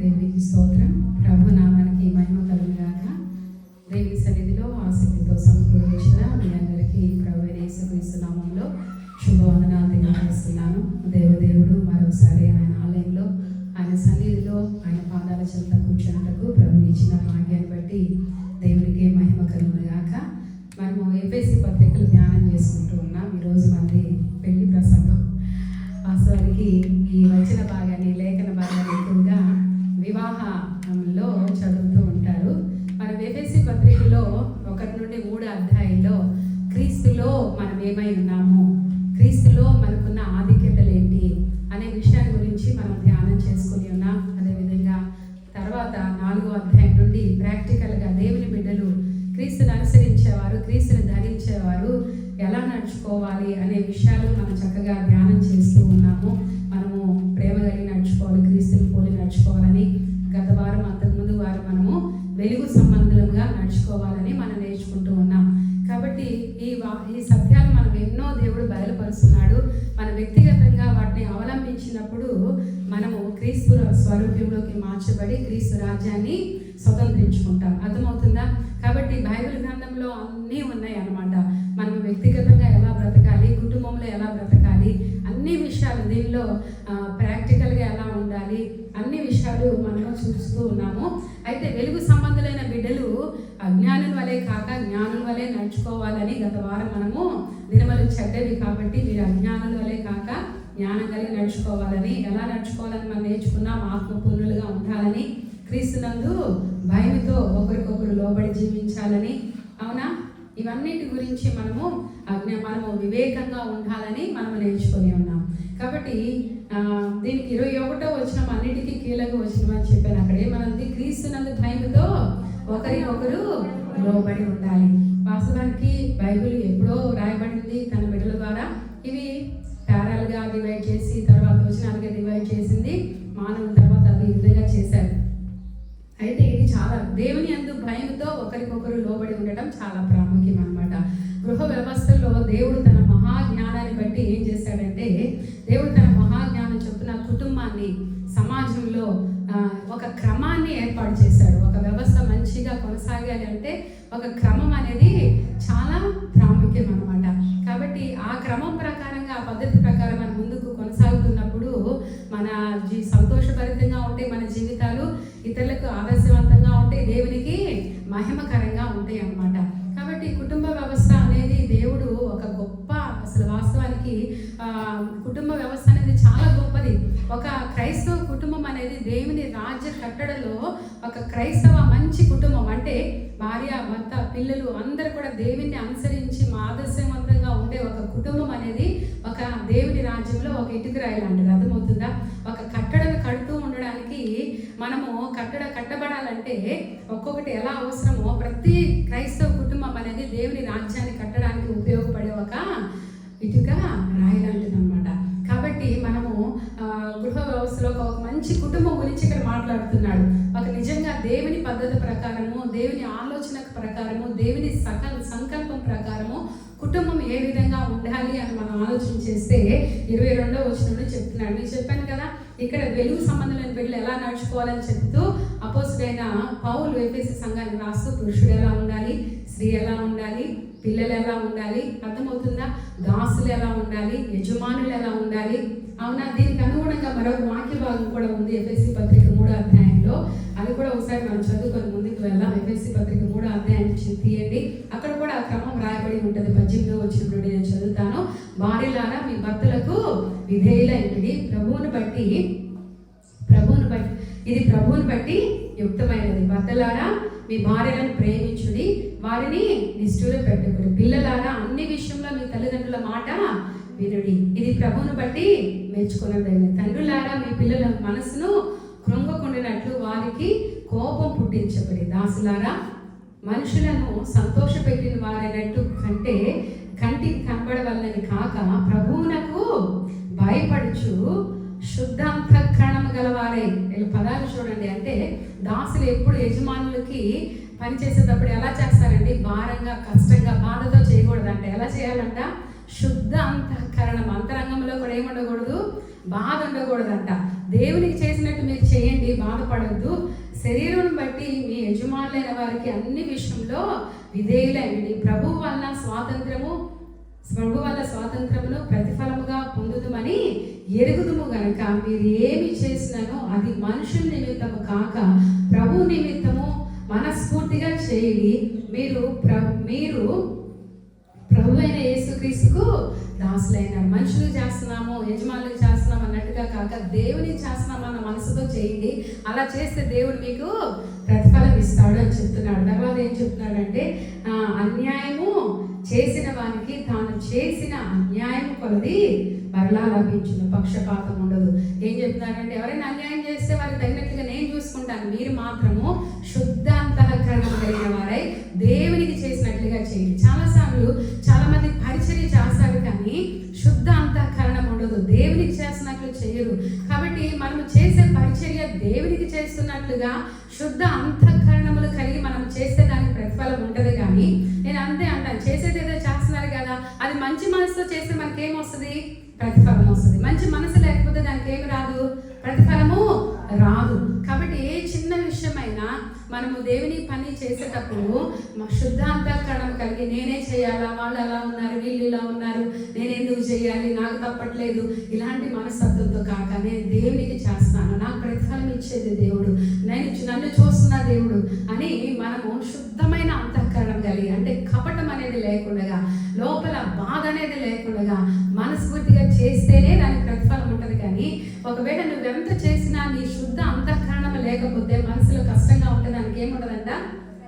దేవునికి స్తోత్రం. ప్రభు నామానికి మహిమ కలుగుగాక. దేవుని సన్నిధిలో ఆసక్తితో సమకూర్చిన మీ అందరికీ ప్రభు యేసుక్రీస్తు నామంలో శుభవందనాలు తెలియజేస్తున్నాను. దేవుడు మరోసారి ఆయన ఆలయంలో, ఆయన సన్నిధిలో, ఆయన పాదాల చెంత కూర్చున్నటకు ప్రభు ఇచ్చిన భాగ్యాన్ని బట్టి దేవునికి మహిమ కలుగుగాక. మనము ఎఫెసీ పత్రికలు ధ్యానం చేసుకుంటూ ఉన్నాం. ఈరోజు మనది పెళ్లి ప్రసంగం. వాస్తవానికి ఈ వచ్చిన భాగాన్ని, లేఖన భాగాన్ని ఎక్కువగా వివాహంలో చదువుతూ ఉంటారు. మనం ఎఫెసీ పత్రికలో 1 నుండి 3 అధ్యాయంలో క్రీస్తులో మనం ఏమై ఉన్నాము, క్రీస్తులో మనకున్న ఆధిక్యతలు ఏంటి అనే విషయాన్ని గురించి మనం ధ్యానం చేసుకుని ఉన్నాం. అదేవిధంగా తర్వాత 4వ అధ్యాయం నుండి ప్రాక్టికల్గా దేవుని బిడ్డలు క్రీస్తుని అనుసరించేవారు, క్రీస్తుని ధరించేవారు ఎలా నడుచుకోవాలి అనే విషయాలు మనం చక్కగా ధ్యానం చేస్తూ ఉన్నాము. మనము ప్రేమ కలిగి నడుచుకోవాలి, క్రీస్తుని పోలి నడుచుకోవాలని గత వారం, అంతకుముందు వారం మనము వెలుగు సంబంధులుగా నడుచుకోవాలని మనం నేర్చుకుంటూ ఉన్నాం. కాబట్టి ఈ సత్యాలు మనం ఎన్నో దేవుడు బయలుపరుస్తున్నాడు. మన వ్యక్తిగతంగా వాటిని అవలంబించినప్పుడు మనము క్రీస్తు స్వరూపంలోకి మార్చబడి క్రీస్తు రాజ్యాన్ని స్వతంత్రించుకుంటాం. అర్థమవుతుందా? కాబట్టి బైబిల్ గ్రంథంలో అన్నీ ఉన్నాయి అన్నమాట. మనం వ్యక్తిగతంగా ఎలా బ్రతకాలి, కుటుంబంలో ఎలా బ్రతకాలి, అన్ని విషయాలు దీనిలో ప్రాక్టికల్గా ఎలా ఉండాలి, అన్ని విషయాలు మనం చూస్తూ ఉన్నాము. అయితే వెలుగు సంబంధులైన బిడ్డలు అజ్ఞానుల వలె కాక జ్ఞానుల వలె నడుచుకోవాలని గత వారం మనము దినములు చెడ్డవి కాబట్టి మీరు అజ్ఞానుల వలె కాక జ్ఞానం కలిగి నడుచుకోవాలని, ఎలా నడుచుకోవాలని మనం నేర్చుకున్నాం. ఆత్మపూర్ణులుగా ఉండాలని, క్రీస్తునందు భయముతో ఒకరికొకరు లోబడి జీవించాలని, అవునా? ఇవన్నిటి గురించి మనము వివేకంగా ఉండాలని మనం నేర్చుకొని ఉన్నాం. కాబట్టి దీనికి 21వ వచనం అన్నిటికీ కీలక వచనం అని చెప్పాను. అక్కడ ఏమన్నది? క్రీస్తునందు భయముతో ఒకరికొకరు లోబడి ఉండాలి. వాస్తవానికి బైబిల్ ఎప్పుడో రాయబడింది తన బిడ్డల ద్వారా. ఇవి పారాలుగా డివైడ్ చేసి తర్వాత వచనాలుగా డివైడ్ చేసింది మానవుల తర్వాత అది విధంగా చేశారు. అయితే ఇది చాలా దేవుని యందు భయంతో ఒకరికొకరు లోబడి ఉండటం చాలా ప్రాముఖ్యం అన్నమాట. గృహ వ్యవస్థలో దేవుడు తన మహాజ్ఞానాన్ని బట్టి ఏం చేశాడంటే, దేవుడు తన మహాజ్ఞానం చొప్పున కుటుంబాన్ని, సమాజంలో ఒక క్రమాన్ని ఏర్పాటు చేశాడు. ఒక వ్యవస్థ మంచిగా కొనసాగాలి అంటే ఒక క్రమం అనేది చాలా ప్రాముఖ్యం అన్నమాట. కాబట్టి ఆ క్రమం ప్రకారంగా, ఆ పద్ధతి ప్రకారం మనం ముందుకు కొనసాగుతున్నప్పుడు మన సంతోషభరితంగా ఉంటే మన జీవితాలు, ఇతరులకు ఆదర్శవంతంగా ఉంటే దేవునికి మహిమకరంగా ఉంటాయి అన్నమాట. కాబట్టి కుటుంబ వ్యవస్థ అనేది దేవుడు ఒక గొప్ప, అసలు వాస్తవానికి కుటుంబ వ్యవస్థ అనేది చాలా గొప్పది. ఒక క్రైస్తవ కుటుంబం అనేది దేవుని రాజ్య కట్టడలో ఒక క్రైస్తవ మంచి కుటుంబం అంటే భార్య, భర్త, పిల్లలు అందరూ కూడా దేవుని అనుసరించి ఆదర్శవంతంగా ఉండే ఒక కుటుంబం అనేది ఒక దేవుని రాజ్యంలో ఒక ఇటుకరాయి లాంటిది. అర్థమవుతుందా? ఒక కట్టడను కడుతూ ఉండడానికి మనము కట్టబడాలంటే ఒక్కొక్కటి ఎలా అవసరమో ప్రతి క్రైస్తవ కుటుంబం అనేది దేవుని రాజ్యాన్ని కట్టడానికి ఉపయోగపడే ఒక ఇటుక రాయి లాంటిది అనమాట. కాబట్టి మనము గృహ వ్యవస్థలో ఒక మంచి కుటుంబం గురించి ఇక్కడ మాట్లాడుతున్నాడు. ఒక నిజంగా దేవుని పద్ధతి ప్రకారము, దేవుని ఆలోచన ప్రకారము, దేవుని సంకల్పం ప్రకారము కుటుంబం ఏ విధంగా ఉండాలి అని మనం ఆలోచన చేస్తే 22వ వచనంలో చెప్తున్నాడు. నేను చెప్పాను కదా, ఇక్కడ వెలుగు సంబంధమైన బిడ్డలు ఎలా నడుచుకోవాలని చెప్తూ అపోస్తుడైన పౌలు ఎఫెసీ సంఘానికి రాస్తూ పురుషుడు ఎలా ఉండాలి, స్త్రీ ఎలా ఉండాలి, పిల్లలు ఎలా ఉండాలి, అర్థమవుతుందా? దాసులు ఎలా ఉండాలి, యజమానులు ఎలా ఉండాలి, అవునా? దీనికి అనుగుణంగా మరొక వాక్య భాగం కూడా ఉంది ఎఫెసీ పత్రిక 3వ అధ్యాయంలో. అది కూడా ఒకసారి మనం చదువుకొని ముందుకు వెళ్దాం. ఎఫెసీ పత్రిక 3వ అధ్యాయం తీయండి. అక్కడ కూడా ఆ క్రమం రాయబడి ఉంటుంది. 18వ వచనం నుండి నేను చదువుతాను. భార్యలారా మీ భర్తలకు విధేయులైనది ప్రభువును బట్టి ఇది ప్రభువుని బట్టి యుక్తమైనది. భర్తలారా మీ భార్యలను ప్రేమించుడి, వారిని నిష్ఠూర పెట్టుకుని. పిల్లలారా అన్ని విషయంలో మీ తల్లిదండ్రుల మాట వినుడి, ఇది ప్రభువును బట్టి మెచ్చుకున్నదైనది. తండ్రులారా మీ పిల్లల మనసును కృంగకుండినట్లు వారికి కోపం పుట్టించబడి. దాసులారా మనుషులను సంతోషపెట్టిన వారైనట్టు కంటికి కనబడవల్లని కాక ప్రభువునకు భయపడుచు శుద్ధాంతఃకరణము గలవారై. వీళ్ళ పదాలు చూడండి. అంటే దాసులు ఎప్పుడు యజమానులకి పనిచేసేటప్పుడు ఎలా చేస్తారండి? భారంగా, కష్టంగా, బాధతో చేయకూడదంట. ఎలా చేయాలంట? శుద్ధ అంతఃకరణం. అంతరంగంలో కూడా ఏముండకూడదు? బాధ ఉండకూడదంట. దేవునికి చేసినట్టు మీరు చేయండి, బాధపడద్దు. శరీరం బట్టి మీ యజమానులైన వారికి అన్ని విషయంలో విధేయులైనది. ప్రభు వల్ల స్వాతంత్రమును ప్రతిఫలముగా పొందుదుమని ఎరుగుదుము గనక మీరు ఏమి చేసినానో అది మనుషుల నిమిత్తము కాక ప్రభు నిమిత్తము మనస్ఫూర్తిగా చేయండి. మీరు ప్రభు అయిన యేసుక్రీస్తుకు దాసులైనారు. మనుషులు చేస్తున్నాము, యజమానులకు చేస్తున్నాము అన్నట్టుగా కాక దేవునికి చేస్తున్నాము అన్న మనసుతో చేయండి. అలా చేస్తే దేవుడు మీకు ప్రతిఫలం ఇస్తాడు అని చెప్తున్నాడు. తర్వాత ఏం చెప్తున్నాడంటే అన్యాయము చేసిన వానికి తాను చేసిన అన్యాయం కొలది మరలా లభించును, పక్షపాతం ఉండదు. ఏం చెప్తున్నాడంటే ఎవరైనా అన్యాయం చేస్తే వారికి తగినట్లుగా నేను చూసుకుంటాను, మీరు మాత్రము శుద్ధ అంతఃకరణం కలిగిన వారై దేవునికి చేసినట్లుగా చేయండి. చాలాసార్లు చాలా మంది పరిచర్య చేస్తారు కానీ శుద్ధ అంతఃకరణం ఉండదు, దేవునికి చేస్తున్నట్లు చేయరు. కాబట్టి మనము చేసే పరిచర్య దేవునికి చేస్తున్నట్లుగా శుద్ధ అంతఃకరణములు కలిగి మనం చేస్తే దానికి ప్రతిఫలం ఉంటుంది. కానీ నేను అంతే అంటాను, చేసేది ఏదో చేస్తున్నారు కదా, అది మంచి మనసుతో చేస్తే మనకేమొస్తుంది? ప్రతిఫలం వస్తుంది. మంచి మనసు లేకపోతే దానికి ఏమి రాదు, ప్రతిఫలము రాదు. కాబట్టి ఏ చిన్న విషయమైనా మనము దేవుని పని చేసేటప్పుడు శుద్ధ అంతఃకరణం కలిగి నేనే చేయాలా, వాళ్ళు అలా ఉన్నారు, వీళ్ళు ఇలా ఉన్నారు, నేను ఎందుకు చేయాలి, నాకు తప్పట్లేదు, ఇలాంటి మనస్తత్వంతో కాక నేను దేవునికి చేస్తాను, నాకు ప్రతిఫలం ఇచ్చేది దేవుడు, నన్ను చూస్తున్న దేవుడు అని మనము శుద్ధమైన అంతఃకరణం కలిగి, అంటే కపటం అనేది లేకుండా, లోపల బాధ అనేది లేకుండా మనస్ఫూర్తిగా చేస్తేనే దానికి ప్రతిఫలం ఉంటుంది. కానీ ఒకవేళ నువ్వెంత చేసినా నీ శుద్ధ అంతఃకరణం లేకపోతే మనసులో కష్టంగా ఉంటే దానికి ఏముండదంట,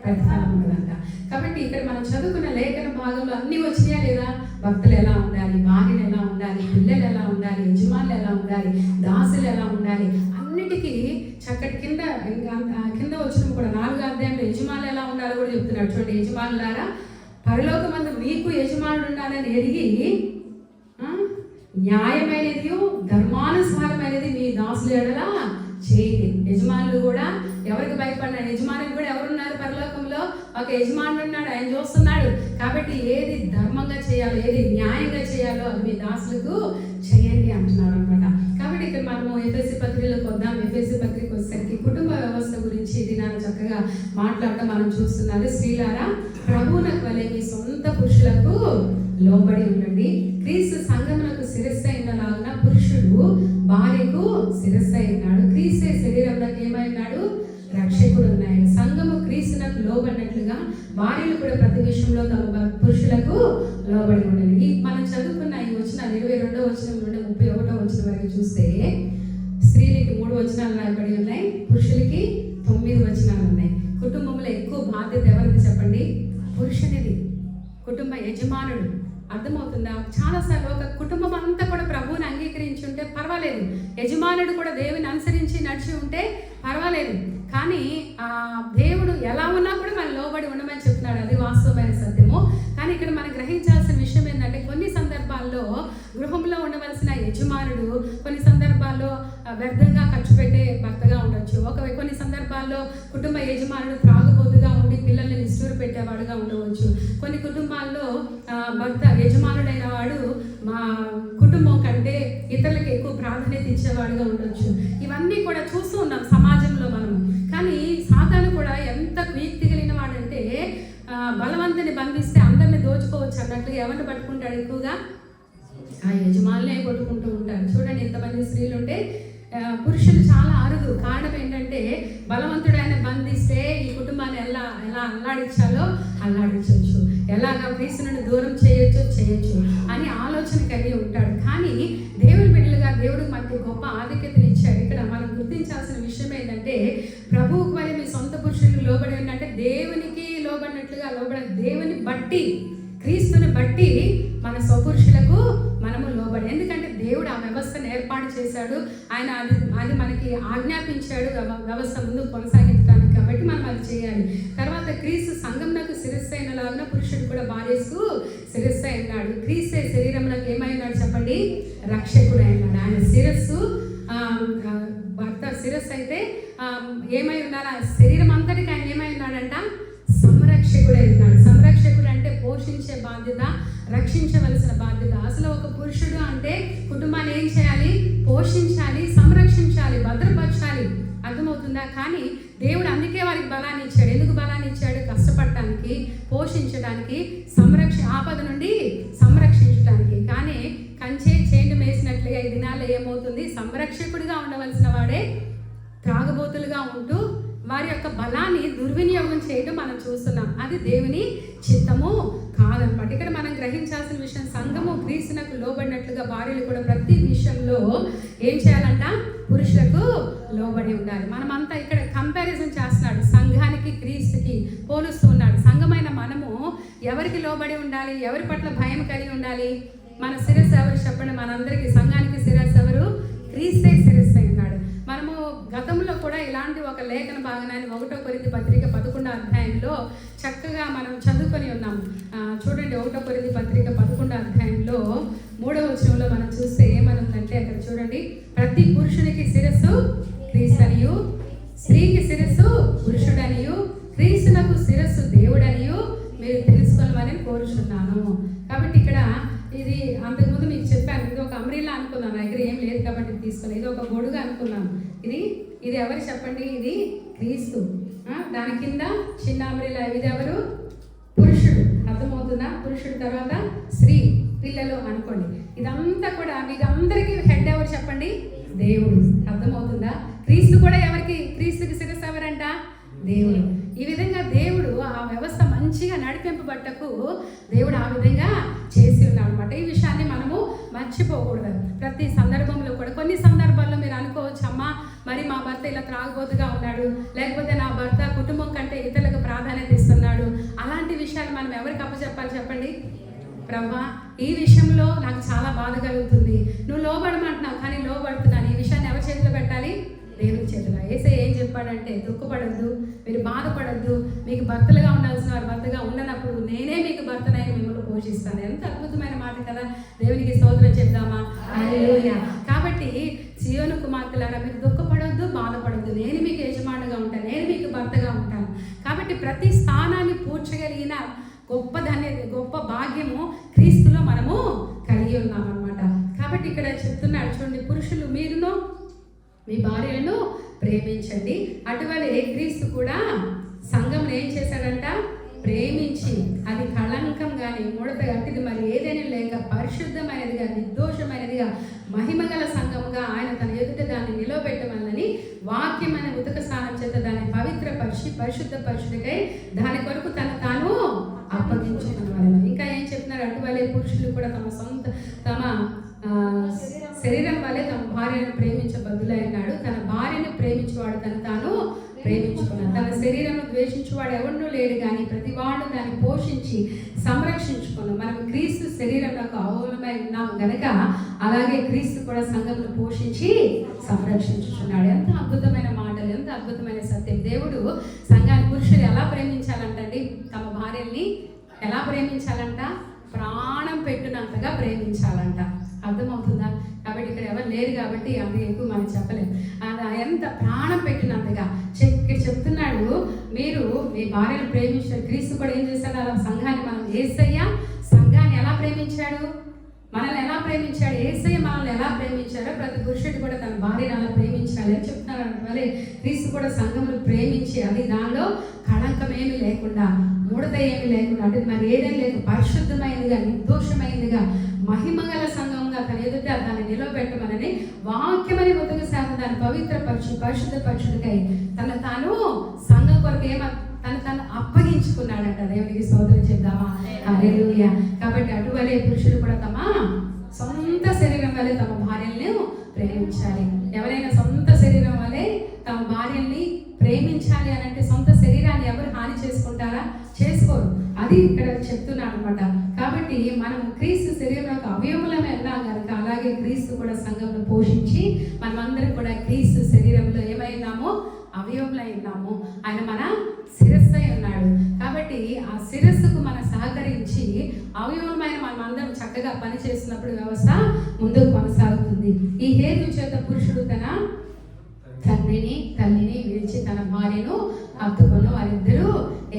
ప్రతిఫలం ఉండదంట. కాబట్టి ఇక్కడ మనం చదువుకున్న లేఖన భాగంలో అన్ని వచ్చినాయా లేదా? భక్తులు ఎలా ఉండాలి, భార్యలు ఎలా ఉండాలి, పిల్లలు ఎలా ఉండాలి, యజమానులు ఎలా ఉండాలి, దాసులు ఎలా ఉండాలి, అన్నిటికీ చక్కటి కింద వచ్చిన కూడా 4వ అధ్యాయంలో యజమానులు ఎలా ఉండాలో కూడా చెప్తున్నాడు. చూడండి, యజమానులారా పరలోకమందు మీకు యజమానుడు ఉండాలని ఎరిగి న్యాయమైనది ధర్మానుసారమైనది మీ దాసుల ఎడల చేయండి. యజమానులు కూడా ఎవరికి భయపడినాడు? యజమానులు కూడా ఎవరున్నారు పరలోకంలో? ఒక యజమానుడు ఉన్నాడు, ఆయన చూస్తున్నాడు. కాబట్టి ఏది ధర్మంగా చేయాలో, ఏది న్యాయంగా చేయాలో అది మీ దాసులకు చేయండి అంటున్నారు అనమాట. కాబట్టి ఇక్కడ మనము ఎఫెసీ పత్రికలోకి వద్దాం. ఎఫెసీ పత్రిక వచ్చేసరికి కుటుంబ వ్యవస్థ గురించి ఇది నాకు చక్కగా మాట్లాడటం మనం చూస్తున్నారు. స్త్రీలారా ప్రభువునకు వలె మీ సొంత పురుషులకు లోబడి ఉండండి. క్రీస్తు సంఘమునకు శిరస్సు అయినలాగా పురుషుడు భార్యకు శిరస్సు అయినాడు. క్రీస్తే శరీరంలోకి ఏమైనాడు? రక్షకుడు ఉన్నాడు. సంఘము క్రీస్తునకు లోబడినట్లుగా భార్యలు కూడా ప్రతి విషయంలో తమ పురుషులకు లోబడి ఉండాలి. మనం చదువుకున్న ఈ వచనాలు 22వ వచనం నుండి 31వ వచనం వరకు చూస్తే స్త్రీలకి 3 వచనాలు రాయబడి ఉన్నాయి, పురుషులకి 9 వచనాలు ఉన్నాయి. కుటుంబంలో ఎక్కువ బాధ్యత ఎవరికి చెప్పండి? పురుషునిది. కుటుంబ యజమానుడు. అర్థమవుతుందా? చాలాసార్లు ఒక కుటుంబం అంతా కూడా ప్రభువుని అంగీకరించి ఉంటే పర్వాలేదు, యజమానుడు కూడా దేవుని అనుసరించి నడిచి ఉంటే పర్వాలేదు. కానీ దేవుడు ఎలా ఉన్నా కూడా మనం లోబడి ఉండమని చెప్తున్నాడు. అది వాస్తవమైన సత్యము. కానీ ఇక్కడ మనం గ్రహించాల్సిన విషయం ఏంటంటే కొన్ని సందర్భాల్లో గృహంలో ఉండవలసిన యజమానుడు కొన్ని సందర్భాల్లో వ్యర్థంగా ఖర్చు పెట్టే భర్తగా ఉండొచ్చు. కొన్ని సందర్భాల్లో కుటుంబ యజమానుడు త్రాగుబోతుగా ఉండి పిల్లల్ని నిష్ఠూరు పెట్టేవాడుగా ఉండవచ్చు. కొన్ని కుటుంబాల్లో భర్త యజమానుడైన వాడు మా కుటుంబం కంటే ఇతరులకు ఎక్కువ ప్రాధాన్యత ఇచ్చేవాడుగా ఉండొచ్చు. ఇవన్నీ కూడా చూస్తూ ఉన్నాం సమాజంలో మనము. కానీ సాతాను కూడా ఎంత కుయుక్తి కలిగిన వాడంటే బలవంతుని బంధిస్తే అందరిని దోచుకోవచ్చు అన్నట్లుగా ఎవరిని పట్టుకుంటాడు? ఎక్కువగా ఆ యజమానులే కొట్టుకుంటూ ఉంటారు. చూడండి, ఎంతమంది స్త్రీలు ఉంటే పురుషులు చాలా అరుదు. కారణం ఏంటంటే బలవంతుడు ఆయన బంధిస్తే ఈ కుటుంబాన్ని ఎలా అల్లాడించాలో అల్లాడించవచ్చు, ఎలాగా క్రీస్తు నుండి దూరం చేయొచ్చు అని ఆలోచన కలిగి ఉంటాడు. కానీ దేవుని బిడ్డలుగా దేవుడు మనకి గొప్ప ఆధిక్యతను ఇచ్చాడు. ఇక్కడ మనం గుర్తించాల్సిన విషయం ఏంటంటే ప్రభువుకు మరి మీ సొంత పురుషులకు లోబడి ఏంటంటే దేవునికి లోబడినట్లుగా దేవుని బట్టి, క్రీస్తుని బట్టి మన స్వపురుషులకు మనము లోబడి. ఎందుకంటే దేవుడు ఆ వ్యవస్థను ఏర్పాటు చేశాడు. ఆయన అది మనకి ఆజ్ఞాపించాడు వ్యవస్థ ముందు కొనసాగించడానికి. కాబట్టి మనం అది చేయాలి. తర్వాత క్రీస్తు సంఘంకు శిరస్సు అయినలాగా పురుషుడు కూడా భార్యకు శిరస్సు అయినాడు. క్రీస్తే శరీరంలోకి ఏమైనాడు చెప్పండి? రక్షకుడు అయినాడు. ఆయన శిరస్సు భర్త శిరస్సు అయితే ఏమై ఉండాలి? ఆ శరీరం అంతటికి ఆయన ఏమై ఉన్నాడంట? సంరక్షకుడు అయినాడు. సంరక్షకుడు అంటే పోషించే బాధ్యత, రక్షించవలసిన బాధ్యత. అసలు ఒక పురుషుడు అంటే కుటుంబాన్ని ఏం చేయాలి? పోషించాలి, సంరక్షించాలి, భద్రపరచాలి. అర్థమవుతుంది? అర్థమవుతుందా? కానీ దేవుడు అందుకే వారికి బలాన్ని ఇచ్చాడు. ఎందుకు బలాన్ని ఇచ్చాడు? కష్టపడటానికి, పోషించడానికి, ఆపద నుండి సంరక్షించడానికి. కానీ కంచే చేండు వేసినట్లుగా ఈ దినాల్లో ఏమవుతుంది? సంరక్షకుడిగా ఉండవలసిన వాడే త్రాగబోతులుగా ఉంటూ వారి యొక్క బలాన్ని దుర్వినియోగం చేయడం మనం చూస్తున్నాం. అది దేవుని చిత్తము కాదనమాట. ఇక్కడ మనం గ్రహించాల్సిన విషయం, సంఘము క్రీస్తునకు లోబడినట్లుగా భార్యలు కూడా ప్రతి విషయంలో ఏం చేయాలంట? పురుషులకు లోబడి ఉండాలి. మనమంతా ఇక్కడ కంపారిజన్ చేస్తున్నాడు, సంఘానికి క్రీస్తుకి పోలుస్తూ ఉన్నాడు. సంఘమైన మనము ఎవరికి లోబడి ఉండాలి? ఎవరి పట్ల భయం కలిగి ఉండాలి? మన శిరస్సు ఎవరు చెప్పండి? మనందరికీ సంఘానికి శిరస్సు ఎవరు? క్రీస్తే శిరస్సు ఉన్నాడు. మనము గతంలో కూడా ఇలాంటి ఒక లేఖన భాగనాన్ని 1 కొరింథీ పత్రిక 11వ అధ్యాయంలో చక్కగా మనం చదువుకొని ఉన్నాం. చూడండి, 1 కొరింథీ పత్రిక 11వ అధ్యాయంలో 3వ వచనంలో మనం చూస్తే ఏమనుందంటే, అక్కడ చూడండి, ప్రతి పురుషునికి శిరస్సు క్రీస్తనియు, స్త్రీకి శిరస్సు పురుషుడనియు, క్రీస్తునకు శిరస్సు దేవుడనియు మీరు తెలుసుకోవాలని కోరుచున్నాను. కాబట్టి ఇక్కడ ఇది అంతకుముందు మీకు చెప్పాను, ఇది ఒక అమ్రిల్లా అనుకున్నాను, నా దగ్గర ఏం లేదు కాబట్టి తీసుకున్నాను. ఇది ఒక గొడుగు అనుకున్నాను. ఇది ఎవరు చెప్పండి? ఇది క్రీస్తు. దాని కింద చిన్న అమ్రిల్లా. ఇది ఎవరు? పురుషుడు. అర్థమవుతుందా? పురుషుడు తర్వాత స్త్రీ, పిల్లలు అనుకోండి. ఇదంతా కూడా మీకు అందరికీ హెడ్ ఎవరు చెప్పండి? దేవుడు. అర్థమవుతుందా? క్రీస్తు కూడా ఎవరికి? క్రీస్తుకి శిరస్సు ఎవరంట? దేవుడు. ఈ విధంగా దేవుడు ఆ వ్యవస్థ మంచిగా నడిపింపబట్టకు దేవుడు ఆ విధంగా చేసి ఉన్నాడు అనమాట. ఈ విషయాన్ని మనము మర్చిపోకూడదు ప్రతి సందర్భంలో కూడా. కొన్ని సందర్భాల్లో మీరు అనుకోవచ్చు, అమ్మా మరి మా భర్త ఇలా త్రాగుబోతుగా ఉన్నాడు, లేకపోతే నా భర్త కుటుంబం కంటే ఇతరులకు ప్రాధాన్యత ఇస్తున్నాడు. అలాంటి విషయాలు మనం ఎవరికి అప్పచెప్పాలి చెప్పండి? ప్రభా, ఈ విషయంలో నాకు చాలా బాధ కలుగుతుంది, నువ్వు లోబడమంటున్నావు కానీ లోబడుతున్నాను. ఈ విషయాన్ని ఎవరి చేతిలో పెట్టాలి? దేవుని చేతిలో. యేసయ్య ఏం చెప్పాడంటే, దుఃఖపడద్దు, మీరు బాధపడద్దు, మీకు భర్తలుగా ఉండాల్సిన వారు భర్తగా ఉండనప్పుడు నేనే మీకు భర్తనై మిమ్మల్ని పోషిస్తాను. ఎంత అద్భుతమైన మాట కదా! దేవునికి స్తోత్రం చెప్దామా? హల్లెలూయా. కాబట్టి సియోను కుమార్తెలారా, మీరు దుఃఖపడొద్దు, బాధపడద్దు, నేను మీకు యజమానుగా ఉంటాను, నేను మీకు భర్తగా ఉంటాను. కాబట్టి ప్రతి స్థానాన్ని పూడ్చగలిగిన గొప్ప భాగ్యము క్రీస్తులో మనము కలిగి ఉన్నామన్నమాట. కాబట్టి ఇక్కడ చెప్తున్నాడు చూడండి, పురుషులు మీరును మీ భార్యలను ప్రేమించండి, అటువలే క్రీస్తు కూడా సంఘంను ఏం చేశాడంట? ప్రేమించి, అది కళంకం కానీ ముడత గట్టిది మరి ఏదైనా లేక పరిశుద్ధమైనదిగా, నిర్దోషమైనదిగా, మహిమగల సంఘముగా ఆయన తన ఎదుట దాన్ని నిలవబెట్టమని వాక్యమైన ఉతక స్నానం చేత దాన్ని పరిశుద్ధ పరిశుద్ధకై దాని కొరకు తాను అప్పగించుకున్నవారు. ఇంకా ఏం చెప్తున్నారు? అటువలే పురుషులు కూడా తమ శరీరం వల్లే తమ భార్యను ప్రేమించబద్దులైనాడు. తన భార్యను ప్రేమించేవాడు తాను ప్రేమించుకున్నాడు. తన శరీరం ద్వేషించేవాడు ఎవడూ లేడు, కానీ ప్రతి వాడు దాన్ని పోషించి సంరక్షించుకున్నాం. మనం క్రీస్తు శరీరంలో అవలమై ఉన్నాము గనక అలాగే క్రీస్తు కూడా సంఘంను పోషించి సంరక్షించుకున్నాడు. ఎంత అద్భుతమైన మాటలు, ఎంత అద్భుతమైన సత్యం. దేవుడు సంఘాన్ని పురుషులు ఎలా ప్రేమించాలంటండి? తమ భార్యల్ని ఎలా ప్రేమించాలంట? ప్రాణం పెట్టినంతగా ప్రేమించాలంట. అర్థమవుతుందా? కాబట్టి ఇక్కడ ఎవరు లేరు కాబట్టి అంత ఎక్కువ మనం చెప్పలేము. ఎంత ప్రాణం పెట్టినంతగా ఇక్కడ చెప్తున్నాడు, మీరు మీ భార్యను ప్రేమించారు. క్రీస్తు కూడా ఏం చేశాడు? అలా సంఘాన్ని మనం యేసయ్య సంఘాన్ని ఎలా ప్రేమించాడు? మనల్ని ఎలా ప్రేమించాడు? యేసయ్య మనల్ని ఎలా ప్రేమించారో ప్రతి పురుషుడు కూడా తన భార్యను అలా ప్రేమించాలి అని చెప్తున్నారు. అంటే క్రీస్తు కూడా సంఘమును ప్రేమించి, అది దానిలో కళంకమేమి లేకుండా, ముడత ఏమి లేకుండా, అంటే మరి ఏదైనా లేదు, పరిశుద్ధమైనదిగా, నిర్దోషమైనదిగా, మహిమగల సంఘంగా తన ఎదుట దాన్ని నిలవబెట్టమని వాక్యమని ఉతక శాతం దాన్ని పరిశుద్ధ పరిశుద్ధకై తాను సంఘం కొరకు తను అప్పగించుకున్నాడంట. దేవునికి స్తోత్రం చెప్దామా? హల్లెలూయా. కాబట్టి అటువలే పురుషులు కూడా తమ సొంత శరీరం వల్లే తమ భార్యలను ప్రేమించాలి. ఎవరైనా సొంత శరీరం వల్లే తమ భార్యల్ని ప్రేమించాలి అని అంటే సొంత శరీరాన్ని ఎవరు హాని చేసుకుంటారా? చేసుకోరు. అది ఇక్కడ చెప్తున్నాను అనమాట. కాబట్టి మనం క్రీస్తు శరీరంలో అవయములమే ఉన్నాం కనుక అలాగే క్రీస్తు కూడా సంఘంలో పోషించి మనమందరం కూడా క్రీస్తు శరీరంలో ఏమైనామో అవయములై ఉన్నాము. ఆయన మన శిరస్సై ఉన్నాడు. కాబట్టి ఆ శిరస్సుకు మనం సహకరించి అవయవమైన మనం అందరం చక్కగా పనిచేస్తున్నప్పుడు వ్యవస్థ ముందుకు కొనసాగుతుంది. ఈ హేతు చేత పురుషుడు తన తల్లిని విడిచి తన భార్యను హత్తుకొని వారిద్దరూ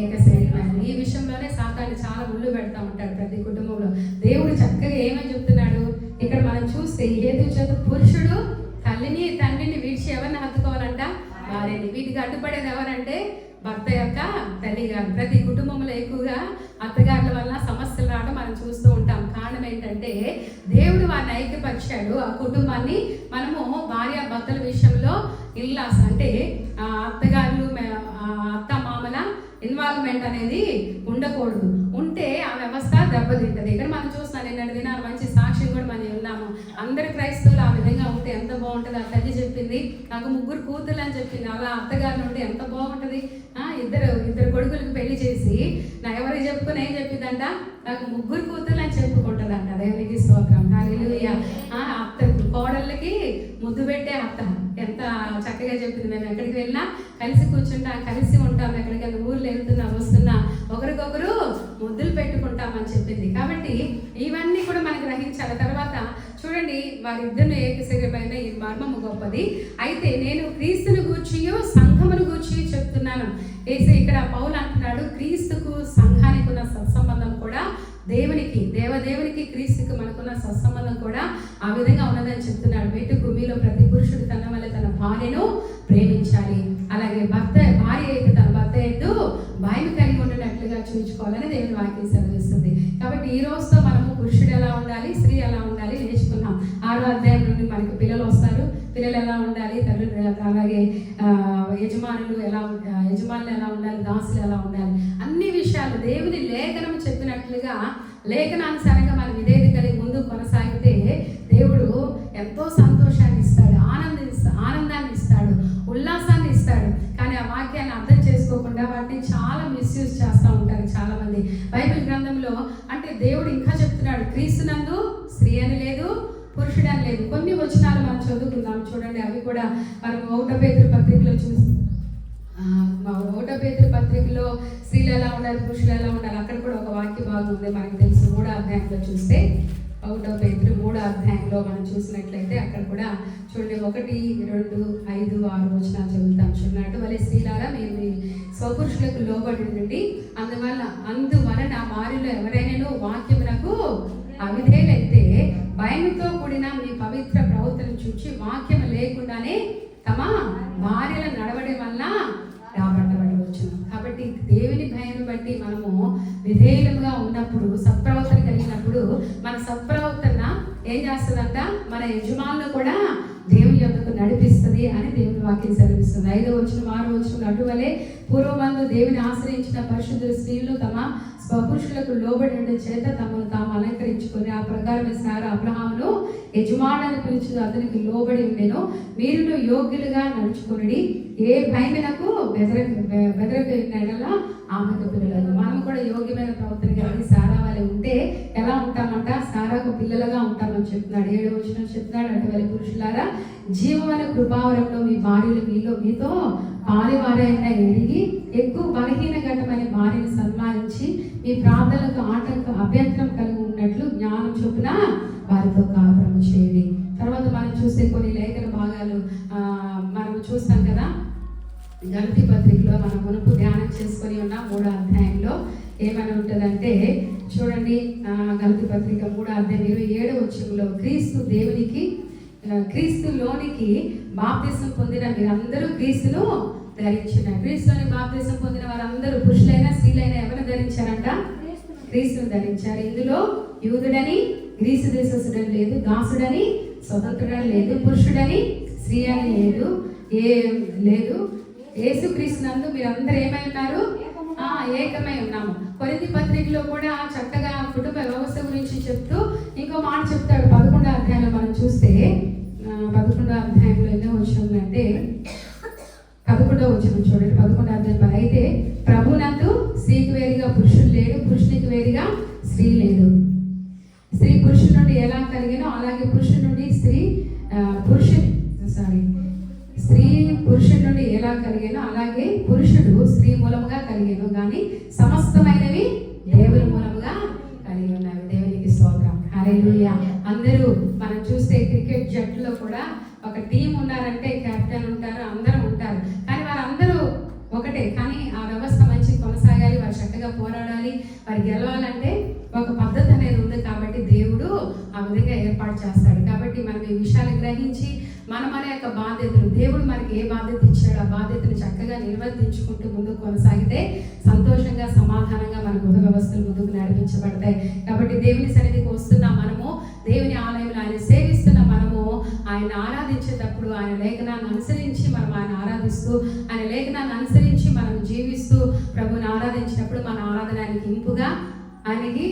ఏక శరీరమైనారు. ఈ విషయంలోనే సాతాను చాలా ముళ్ళు పెడతా ఉంటాడు ప్రతి కుటుంబంలో. దేవుడు చక్కగా ఏమని చెప్తున్నాడు ఇక్కడ మనం చూస్తే, ఈ హేతు చేత పురుషుడు తల్లిని తండ్రిని విడిచి ఎవరిని హత్తుకోవాలంట? భార్యని. భార్యని. వీటికి అడ్డుపడేది ఎవరంటే భర్త యొక్క తల్లి గారు. ప్రతి కుటుంబంలో ఎక్కువగా అత్తగారుల వల్ల సమస్యలు రావడం మనం చూస్తూ ఉంటాం. కారణం ఏంటంటే దేవుడు వారిని ఐక్యపరిచాడు. ఆ కుటుంబాన్ని మనము భార్య భర్తల విషయంలో ఇల్లాస్ అంటే అత్తగారులు అత్త మామల ఇన్వాల్వ్మెంట్ అనేది ఉండకూడదు. ఉంటే ఆ వ్యవస్థ దెబ్బతింటది. ఇక్కడ మనం చూస్తున్నాం నిన్నటి దినాలు మంచి సాక్ష్యం కూడా మనం ఉన్నాము. అందరు క్రైస్తవులు ఆ విధంగా ఉంటే ఎంత బాగుంటుంది. ఆ తల్లి చెప్పింది నాకు 3 కూతుర్లు అని చెప్పింది. అలా అత్తగారు ఉంటే ఎంత బాగుంటుంది. ఇద్దరు కొడుకులకు పెళ్లి చేసి నా ఎవరికి చెప్పుకొని ఏం చెప్పిందంట, నాకు 3 కూతుర్లు అని చెప్పుకుంటుందంట. దేవునికి స్తోత్రం, హల్లెలూయా. అత్త కోడళ్ళకి ముద్దు పెట్టే అత్త ఎంత చక్కగా చెప్పింది. మేము ఎక్కడికి వెళ్ళినా కలిసి కూర్చుంటాం, కలిసి ఉంటాం, ఎక్కడికైనా ఊర్లు వెళ్తున్నా వస్తున్నా ఒకరికొకరు ముద్దులు పెట్టుకుంటామని చెప్పింది. కాబట్టి ఇవన్నీ కూడా మనకు గ్రహించాలి. తర్వాత చూడండి, వారిద్దరిని ఏకశరీరమైన ఈ మర్మము గొప్పది. అయితే నేను క్రీస్తుని గూర్చి సంఘమును గూర్చి చెప్తున్నాను. ఇక్కడ పౌలు అంటున్నాడు, క్రీస్తుకు సంఘానికి ఉన్న సత్సంబంధం కూడా దేవదేవునికి క్రీస్తుకు మనకున్న సత్సంబంధం కూడా ఆ విధంగా ఉన్నదని చెప్తున్నాడు. మెట్టుకు మీలో ప్రతి పురుషుడు తన వల్ల తన భార్యను ప్రేమించాలి. అలాగే భార్య అయితే తన భర్త యందు భయం కలిగి ఉండేటట్లుగా చూపించుకోవాలని దేవుని వాక్యం సెలవిస్తుంది. కాబట్టి ఈ రోజుతో మనము పురుషుడు ఎలా ఉండాలి, స్త్రీ ఎలా ఉండాలి నేర్చుకున్నాం. 6వ అధ్యాయం నుండి మనకి పిల్లలు వస్తారు. పిల్లలు ఎలా ఉండాలి, తల్లులు అలాగే యజమానులు ఎలా ఉండాలి, దాసులు ఎలా ఉండాలి, అన్ని విషయాలు దేవుని లేఖనం చెప్పినట్లుగా లేఖనానుసారంగా మనం విధేయత కలిగి ముందు కొనసాగితే దేవుడు ఎంతో సంతోషాన్ని ఇస్తాడు, ఆనందాన్ని ఇస్తాడు, ఉల్లాసాన్ని ఇస్తాడు. కానీ ఆ వాక్యాన్ని అర్థం చేసుకోకుండా వాటిని చాలా మిస్యూజ్ చేస్తూ ఉంటారు చాలా మంది. బైబిల్ గ్రంథంలో అంటే దేవుడు ఇంకా చెప్తున్నాడు, క్రీస్తునందు స్త్రీ అని లేదు, పురుషుడు అని లేదు. కొన్ని వచనాలు మనం చదువుకుందాం చూడండి. అవి కూడా మనం 1 పేతురు పత్రికలో చూసి 1 పేతురు పత్రికలో స్త్రీలు ఎలా ఉండాలి, పురుషులు ఎలా ఉండాలి, అక్కడ కూడా ఒక వాక్య భాగం ఉంది మనకు తెలుసు. 3వ అధ్యాయంలో చూస్తే 1 పేతురు 3వ అధ్యాయంలో మనం చూసినట్లయితే అక్కడ కూడా చూడండి 1, 2, 5, 6 వచనాలు చదువుతాం. చూడండి, వలె స్త్రీలారా మీరు మీ స్వపురుషులకు లోబడి ఉండండి. అందువలన వారిలో ఎవరైనా వాక్యమునకు అవిధేయులైతే భయంతో కూడిన మీ పవిత్ర ప్రవర్తన చూచి వాక్యం లేకుండానే తమ భార్యల నడవడం వల్ల రాబట్టబడవచ్చు. కాబట్టి దేవుని భయాన్ని బట్టి మనము విధేయులుగా ఉన్నప్పుడు, సత్ప్రవర్తన కలిగినప్పుడు మన సత్ప్రవర్తన ఏం చేస్తుందంట, మన యజమానులు కూడా దేవుని యొద్దకు నడిపిస్తుంది అని దేవుని వాక్యం సెలవిస్తుంది. 5వ వచనం 6వ వచనం అటువలే పూర్వమందు దేవుని ఆశ్రయించిన పరిశుద్ధ స్త్రీలు తమ స్వపురుషులకు లోబడి చేత తమను తాము అలంకరించుకొని ఆ ప్రకారమే సారా అబ్రహామును యజమానుని పిలుచు అతనికి లోబడి ఉండెను. మీరు యోగ్యులుగా నడుచుకుని ఏ భయమునకు బెదరకలా ఆమెకు పిల్లలు. మనం కూడా యోగ్యమైన ప్రవర్తన కలిగి సారా వాళ్ళే ఉంటే ఎలా ఉంటామంట, సారాకు పిల్లలుగా ఉంటామని చెప్తున్నాడు. 7వ వచనం చెప్తున్నాడు, అటువలే పురుషులారా జీవమైన కృపావరంలో మీ భార్యలు మీతో పాలివారైన ఎరిగి ఎక్కువ బలహీన ఘటమైన భార్యను సన్మానించి మీ ప్రార్థనలకు అభ్యంతరం కలిగి ఉన్నట్లు జ్ఞానం చొప్పున వారితో కాపురం చేయండి. తర్వాత మనం చూస్తే కొన్ని లేఖన భాగాలు మనం చూస్తాం కదా. గలతీ పత్రికలో మనం మునుపు ధ్యానం చేసుకొని ఉన్న 3వ అధ్యాయంలో ఏమని ఉంటుందంటే చూడండి, గలతీ పత్రిక 3వ అధ్యాయం 27వ వచనంలో క్రీస్తులోనికి బాప్తిసం పొందిన మీరందరూ క్రీస్తును ధరించిన. క్రీస్తులోని బాప్తిసం పొందిన వారందరూ పురుషులైనా స్త్రీలైనా ఎవరు ధరించారంట, క్రీస్తును ధరించారు. ఇందులో యూదుడని గ్రీసు దేశస్తుడని లేదు, దాసుడని స్వతంత్రుడని లేదు, పురుషుడని స్త్రీ అని లేదు. యేసుక్రీస్తునందు మీరందరూ ఏమై ఉన్నారు, ఏకమై ఉన్నాము. కొరింథీ పత్రికలో కూడా చక్కగా కుటుంబ వ్యవస్థ గురించి చెప్తూ ఇంకో మాట చెప్తాడు. 11వ అధ్యాయంలో మనం చూస్తే 11వ అధ్యాయంలో ఎన్నో వచ్చిందంటే 11వ వచనం చూడండి. 11వ అధ్యాయం అయితే ప్రభునందు స్త్రీకి వేరుగా పురుషుడు లేడు, పురుషునికి వేరుగా స్త్రీ లేదు. స్త్రీ పురుషుడి నుండి ఎలా కలిగినో అలాగే పురుషుడి నుండి స్త్రీ పురుషుడి నుండి ఎలా కలిగానో అలాగే పురుషుడు స్త్రీ మూలముగా కలిగాను. కానీ సమస్తమైనవి దేవుని మూలముగా కలిగి ఉన్నవి. దేవునికి స్తోత్రం, హల్లెలూయా. అందరూ మనం చూస్తే క్రికెట్ జట్టులో కూడా ఒక టీం ఉన్నారంటే కెప్టెన్ ఉంటారు, అందరూ ఉంటారు. కానీ వారందరూ ఒకటే. కానీ ఆ వ్యవస్థ మంచి కొనసాగాలి, వారు చక్కగా పోరాడాలి, వారు గెలవాలంటే ఒక పద్ధతి అనేది ఉంది. కాబట్టి దేవుడు ఆ విధంగా ఏర్పాటు చేస్తాడు. కాబట్టి మనం ఈ విషయాలు గ్రహించి మన యొక్క బాధ్యతలు, దేవుడు మనకి ఏ బాధ్యత ఇచ్చాడో ఆ బాధ్యతను చక్కగా నిర్వర్తించుకుంటూ ముందుకు కొనసాగితే సంతోషంగా సమాధానంగా మన గృహ వ్యవస్థలు ముందుకు నడిపించబడతాయి. కాబట్టి దేవుని సన్నిధికి వస్తున్న మనము, దేవుని ఆలయంలో ఆయన సేవిస్తున్న మనము, ఆయన ఆరాధించేటప్పుడు ఆయన లేఖనాన్ని అనుసరించి మనం ఆయన ఆరాధిస్తూ, ఆయన లేఖనాన్ని అనుసరించి మనం జీవిస్తూ ప్రభుని ఆరాధించినప్పుడు మన ఆరాధన ఆయనకి ఇంపుగా, ఆయనకి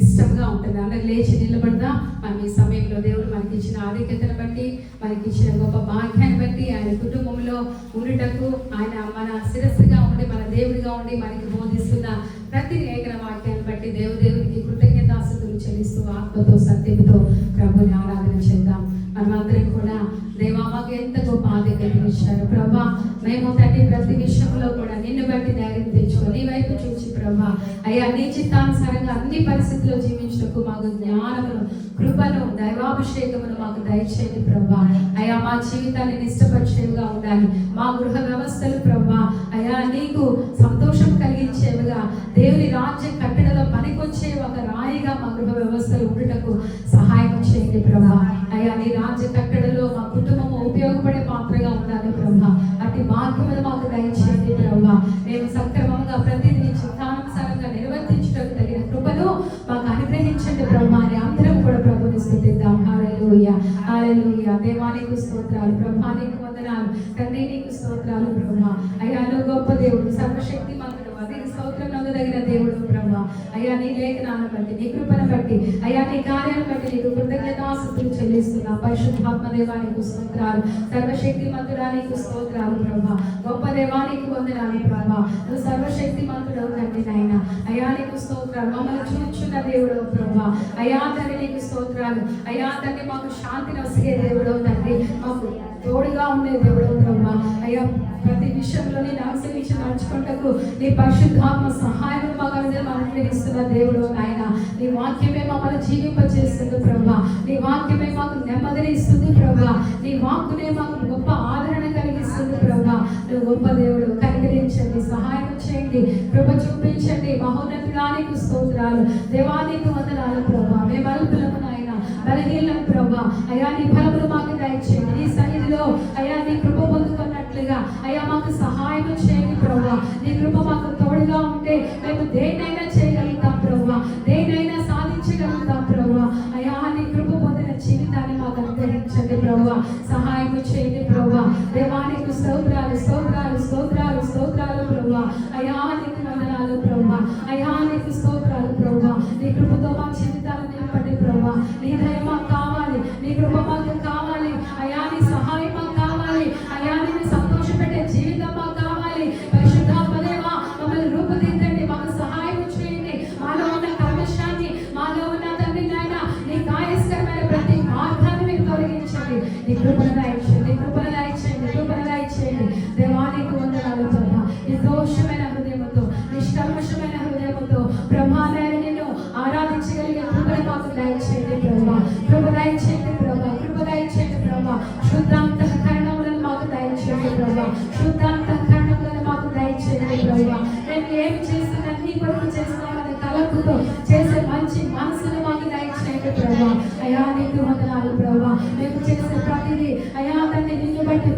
ఇష్టంగా ఉంటుంది. అందరు లేచి నిలబడదాం. మనం ఈ సమయంలో దేవుడు మనకి ఇచ్చిన ఆధిక్యతను బట్టి, మనకి ఇచ్చిన గొప్ప భాగ్యాన్ని బట్టి, ఆయన కుటుంబంలో ఉండుటకు, ఆయన మన శిరస్సుగా ఉండి, మన దేవుడిగా ఉండి మనకి బోధిస్తున్న ప్రతి లేఖన వాక్యాన్ని బట్టి దేవునికి కృతజ్ఞతాస్తుతులు చెల్లిస్తూ ఆత్మతో సత్యంతో ప్రభుని ఆరాధన చేద్దాం. మనమందరం కూడా దేవా మాకు ఎంత గొప్ప ఆధిక్యతను ఇచ్చారు ప్రభా. మేము తండ్రి ప్రతి విషయంలో కూడా నిన్ను బట్టి ధైర్యం తెచ్చుకో, నీ వైపు చూసి ప్రభా అయ్యా నీ చిత్తానుసారంగా అన్ని పరిస్థితుల్లో జీవించటకు మాకు జ్ఞానమును, కృపను, దైవాభిషేకమును మాకు దయచేయండి ప్రభా. అయ్యా మా జీవితాన్ని నిష్టపరిచేవిగా ఉండాలి. మా గృహ వ్యవస్థలు ప్రభా అయ్యా నీకు సంతోషం కలిగించేవిగా, దేవుని రాజ్య కట్టడలో పనికొచ్చే ఒక రాయిగా మా గృహ వ్యవస్థలు ఉండుటకు సహాయం చేయండి ప్రభా. అయ్యా నీ రాజ్య కట్టడలో మా కుటుంబము ఉపయోగపడే పాత్రగా ఉండాలి ప్రభా. అట్టి భాగ్యములు మాకు దయచేయండి ప్రభా. మేము సక్రమంగా ప్రతిదీ చిత్తానుసారంగా నిర్వర్తించడానికి తగిన కృపను మాకు అనుగ్రహించండి ప్రభా అని అందరం కూడా ప్రభుని స్తుతిద్దాం. హల్లెలూయా, హల్లెలూయా. దేవానికి స్తోత్రాలు ప్రభా, నీకు వందనాలు తండ్రి, నీకు స్తోత్రాలు ప్రభా. అయ్యా నువ్వు గొప్ప దేవుడు, సర్వశక్తి మంతుడు, అది స్తోత్రం నందదగిన దేవుడు ప్రభా. అయ్యా నీ లేఖనాలను బట్టి, నీ కృపను బట్టి, అయ్యా నీ కార్యాలను బట్టి నీకు కృతజ్ఞతాస్తుతులు చెల్లిస్తున్నా. పరిశుద్ధాత్మ దేవానికి స్తోత్రాలు, సర్వశక్తి మంతుడానికి స్తోత్రాలు ప్రభా. గొప్ప దేవానికి వందనాలు ప్రభా. నువ్వు సర్వశక్తి మంతుడు తండ్రి నాయన. అయ్యా నీకు స్తోత్రాలు, మమ్మల్ని చూచున్న దేవుడు ప్రభా. అయ్యా తండ్రి నీకు స్తోత్రాలు. అయ్యా తండ్రి మాకు శాంతిని వసగే దేవుడు తండ్రి, మాకు తోడుగా ఉండే దేవుడు ప్రభా. అయ్యా ప్రతి విషయంలో నేను అనుసరించి నడుచుకుంటకు నీ పరిశుద్ధాత్మ సహాయం మాకు అనుగ్రహిస్తున్న దేవుడు నాయన. నీ వాక్యమే మమ్మల్ని జీవింపచేస్తుంది ప్రభా. నీ వాక్యమే మాకు నెమ్మదిని ఇస్తుంది ప్రభా. నీ వాక్కునే మాకు గొప్ప ఆదరణ కలిగిస్తుంది ప్రభా. నువ్వు గొప్ప దేవుడు, కనికరించండి, సహాయం చేయండి, కృప చూపించండి. మహోన్నతుడానికి స్తోత్రాలు, దేవానికి వందనాలు ప్రభా. మేము అల్పులము నాయన, బలహీనం ప్రభా. అయ్యా నీ బలములు మాకు దయచేయండి. నీ సన్నిధిలో అయ్యా నీ కృప పొందుకున్నట్లుగా అయ్యా మాకు సహాయం చేయండి ప్రభా. నీ కృప మాకు తోడుగా ఉంటే మేము దేన్నైనా చేయగలుగుతాం ప్రభా, దేన్నైనా సాధించగలుగుతాం ప్రభా. అయ్యా నీ కృప పొందిన జీవితాన్ని మాకు అనుగ్రహించండి ప్రభా. సహాయం చేయండి ప్రభా. దేవానికి స్తోత్రాలు, స్తోత్రాలు, స్తోత్రాలు, స్తోత్రాలు ప్రభా. అయ్యా నీకు వందనాలు ప్రభా. అయ్యా నీకు స్తోత్రాలు ప్రభా. నీ కృపతో మా జీవితాలను నింపండి ప్రభా. నీ దయ మాకు కావాలి, నీ కృప మాకు కావాలి. అయ్యా నీ సహాయం మాకు కావాలి. అయ్యా నిన్ను సంతోషపెట్టే జీవితం మాకు కావాలి. పరిశుద్ధాత్మ దేవా మమ్మల్ని రూపుదిద్దండి, మాకు సహాయం చేయండి. మాలో ఉన్న కల్మషాన్ని, మాలో ఉన్న తండ్రి నాయన నీ కాయస్కరమైన ప్రతి మార్గాన్ని మీరు తొలగించండి. నీ కృపను దయచేయండి, కృపను దయచేయండి, కృపను దయచేయండి. దేవానికి వందనాలు ప్రభా. నిర్దోషమైన హృదయంతో, నిష్కల్మషమైన హృదయంతో ప్రభావాన్ని నిన్ను ఆరాధించగలిగే కృపను మాకు దయచేయండి ప్రభా. కృప దయచేయండి ప్రభా, కృప దయచేయండి ప్రభా. శుద్ధాంతఃకరణములను మాకు దయచేయండి ప్రభా. శుద్ధాంతఃకరణములను మాకు దయచేయండి ప్రభా. మేము ఏమి చేస్తున్నా నీ కొరకు చేస్తున్నామని తలంపుతో చేసే మంచి మనసును మాకు దయచేయండి ప్రభా. అయ్యా నీకు వందనాలు ప్రభా. మేము చేసే ప్రతిదీ అయ్యా తండ్రి నిన్ను బట్టి